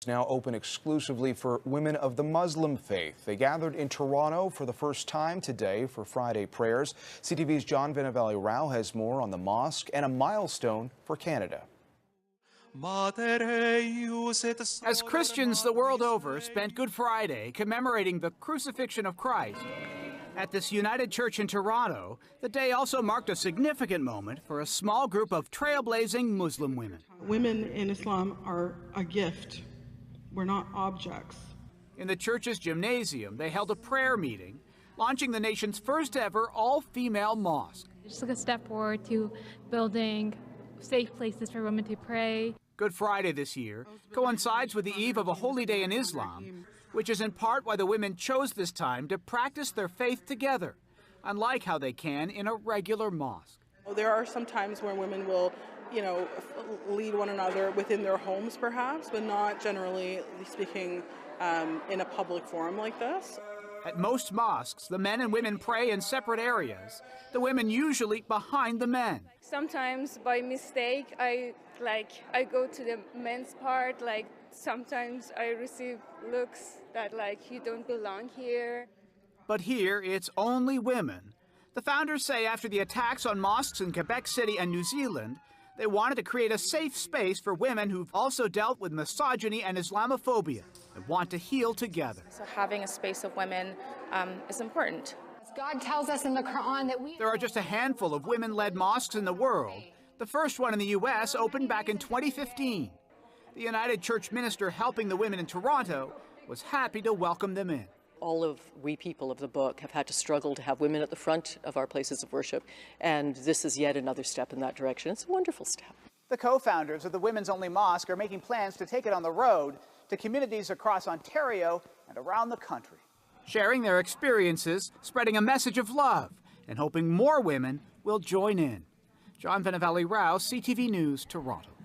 Now open exclusively for women of the Muslim faith. They gathered in Toronto for the first time today for Friday prayers. CTV's John Vinavelli-Rao has more on the mosque and a milestone for Canada. As Christians the world over spent Good Friday commemorating the crucifixion of Christ, at this United Church in Toronto, the day also marked a significant moment for a small group of trailblazing Muslim women. Women in Islam are a gift. We're not objects. In the church's gymnasium, they held a prayer meeting, launching the nation's first ever all-female mosque. It just took a step forward to building safe places for women to pray. Good Friday this year coincides with the eve of a holy day in Islam, which is in part why the women chose this time to practice their faith together, unlike how they can in a regular mosque. There are some times where women will, lead one another within their homes perhaps, but not generally speaking in a public forum like this. At most mosques, the men and women pray in separate areas, the women usually behind the men. Sometimes by mistake, I go to the men's part, sometimes I receive looks that you don't belong here. But here, it's only women. The founders say after the attacks on mosques in Quebec City and New Zealand, they wanted to create a safe space for women who've also dealt with misogyny and Islamophobia and want to heal together. So having a space of women is important. God tells us in the Quran that There are just a handful of women-led mosques in the world. The first one in the U.S. opened back in 2015. The United Church minister helping the women in Toronto was happy to welcome them in. All of we people of the book have had to struggle to have women at the front of our places of worship, and this is yet another step in that direction. It's a wonderful step. The co-founders of the Women's Only Mosque are making plans to take it on the road to communities across Ontario and around the country, sharing their experiences, spreading a message of love, and hoping more women will join in. John Vinavelli-Rao, CTV News, Toronto.